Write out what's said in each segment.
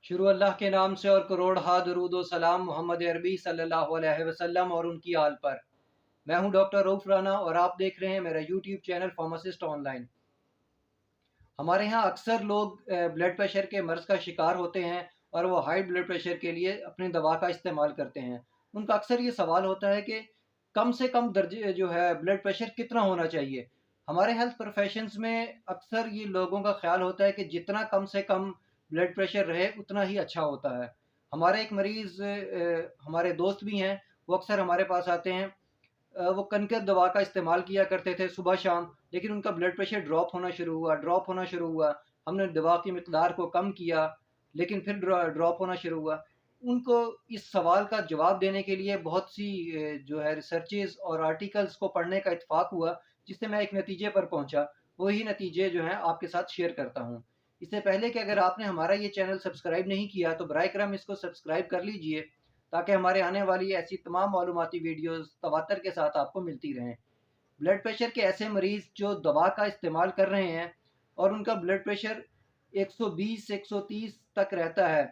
शुरू अल्लाह के नाम से और करोड़ हा दरूद व सलाम मोहम्मद अरबी सल्लल्लाहु अलैहि वसल्लम और उनकी आल पर। मैं हूं डॉक्टर रऊफ राना और आप देख रहे हैं मेरा यूट्यूब चैनल फार्मासिस्ट ऑनलाइन। हमारे यहाँ अक्सर लोग ब्लड प्रेशर के मर्ज़ का शिकार होते हैं और वो हाई ब्लड प्रेशर के लिए अपनी दवा का इस्तेमाल करते हैं। उनका अक्सर ये सवाल होता है कि कम से कम दर्जे जो है ब्लड प्रेशर कितना होना चाहिए। हमारे हेल्थ प्रोफेशंस में अक्सर ये लोगों का ख्याल होता है कि जितना कम से कम ब्लड प्रेशर रहे उतना ही अच्छा होता है। हमारे एक मरीज़ हमारे दोस्त भी हैं, वो अक्सर हमारे पास आते हैं। वो कनकर दवा का इस्तेमाल किया करते थे सुबह शाम, लेकिन उनका ब्लड प्रेशर ड्रॉप होना शुरू हुआ। हमने दवा की मिकदार को कम किया, लेकिन फिर ड्रॉप होना शुरू हुआ। उनको इस सवाल का जवाब देने के लिए बहुत सी जो है रिसर्चेज़ और आर्टिकल्स को पढ़ने का इत्तेफाक हुआ, जिससे मैं एक नतीजे पर पहुँचा। वही नतीजे जो हैं आपके साथ शेयर करता हूँ। इससे पहले कि अगर आपने हमारा ये चैनल सब्सक्राइब नहीं किया, तो बराए करम इसको सब्सक्राइब कर लीजिए, ताकि हमारे आने वाली ऐसी तमाम मालूमाती वीडियोज़ तवातर के साथ आपको मिलती रहें। ब्लड प्रेशर के ऐसे मरीज़ जो दवा का इस्तेमाल कर रहे हैं और उनका ब्लड प्रेशर 120 से 130 तक रहता है,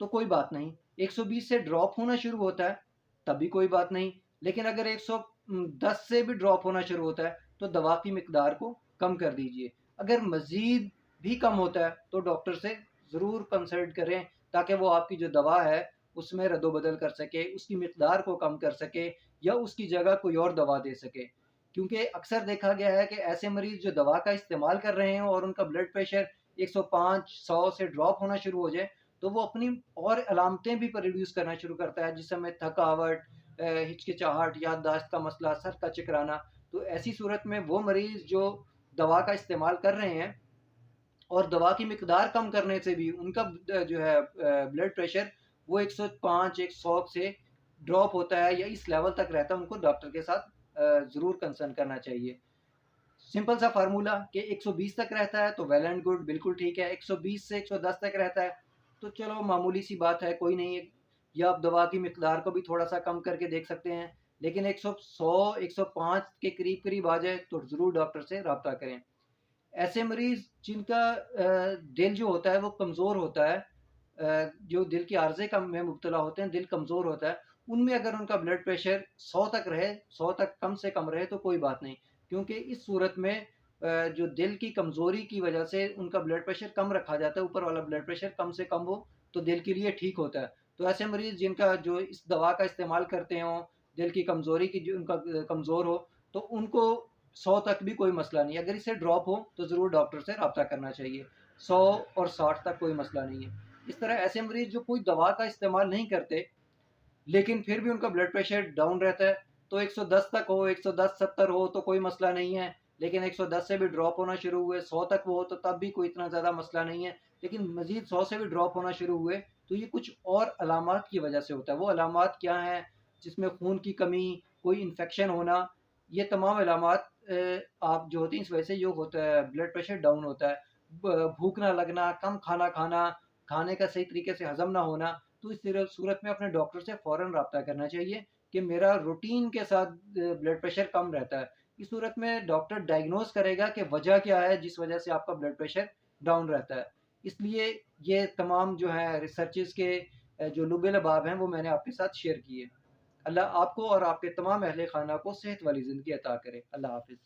तो कोई बात नहीं। 120 से ड्रॉप होना शुरू होता है, तब भी कोई बात नहीं। लेकिन अगर 110 से भी ड्रॉप होना शुरू होता है, तो दवा की मिकदार को कम कर दीजिए। अगर मज़ीद भी कम होता है, तो डॉक्टर से ज़रूर कंसल्ट करें, ताकि वो आपकी जो दवा है, उसमें रद्दो-बदल कर सके, उसकी मिकदार को कम कर सके या उसकी जगह कोई और दवा दे सके। क्योंकि अक्सर देखा गया है कि ऐसे मरीज़ जो दवा का इस्तेमाल कर रहे हैं और उनका ब्लड प्रेशर 105, 100 से ड्रॉप होना शुरू हो जाए, तो वो अपनी और अलामतें भी प्रोड्यूस करना शुरू करता है, जिसमें थकावट, हिचकिचाहट, याददाश्त का मसला, सर का चकराना। तो ऐसी सूरत में वो मरीज़ जो दवा का इस्तेमाल कर रहे हैं और दवा की मिकदार कम करने से भी उनका जो है ब्लड प्रेशर वो 105, 100 से ड्रॉप होता है या इस लेवल तक रहता है, उनको डॉक्टर के साथ ज़रूर कंसर्न करना चाहिए। सिंपल सा फार्मूला कि 120 तक रहता है तो वेल एंड गुड, बिल्कुल ठीक है। 120 से 110 तक रहता है तो चलो मामूली सी बात है, कोई नहीं है। या आप दवा की मिकदार को भी थोड़ा सा कम करके देख सकते हैं। लेकिन 100, 105 के करीब करीब आ जाए तो ज़रूर डॉक्टर से रब्ता करें। ऐसे मरीज़ जिनका दिल जो होता है वो कमज़ोर होता है, जो दिल के आर्ज़े का में मुब्तला होते हैं, दिल कमज़ोर होता है, उनमें अगर उनका ब्लड प्रेशर 100 तक रहे, 100 तक कम से कम रहे तो कोई बात नहीं। क्योंकि इस सूरत में जो दिल की कमज़ोरी की वजह से उनका ब्लड प्रेशर कम रखा जाता है, ऊपर वाला ब्लड प्रेशर कम से कम हो, तो दिल के लिए ठीक होता है। तो ऐसे मरीज़ जिनका जो इस दवा का इस्तेमाल करते हों, दिल की कमज़ोरी की जो उनका कमज़ोर हो, तो उनको 100 तक भी कोई मसला नहीं है। अगर इससे ड्रॉप हो तो ज़रूर डॉक्टर से रब्ता करना चाहिए। 100 और 60 तक कोई मसला नहीं है। इस तरह ऐसे मरीज़ जो कोई दवा का इस्तेमाल नहीं करते, लेकिन फिर भी उनका ब्लड प्रेशर डाउन रहता है, तो 110 तक हो, 110-70 हो तो कोई मसला नहीं है। लेकिन 110 से भी ड्रॉप होना शुरू हुए, 100 तक वो हो तो तब भी कोई इतना ज़्यादा मसला नहीं है। लेकिन मज़ीद 100 से भी ड्रॉप होना शुरू हुए, तो ये कुछ और अलामात की वजह से होता है। वो अलामात क्या हैं? जिसमें खून की कमी, कोई इन्फेक्शन होना, ये तमाम अलामात आप जो होती हैं इस वजह से जो होता है ब्लड प्रेशर डाउन होता है। भूख ना लगना, कम खाना खाना, खाने का सही तरीके से हज़म ना होना, तो इस सूरत में अपने डॉक्टर से फ़ौरन रब्ता करना चाहिए कि मेरा रूटीन के साथ ब्लड प्रेशर कम रहता है। इस सूरत में डॉक्टर डायग्नोज़ करेगा कि वजह क्या है जिस वजह से आपका ब्लड प्रेशर डाउन रहता है। इसलिए ये तमाम जो है रिसर्चेज़ के जो लुब लबाब हैं वो मैंने आपके साथ शेयर किए। अल्लाह आपको और आपके तमाम अहले खाना को सेहत वाली ज़िंदगी अता करे। अल्लाह हाफ़िज़।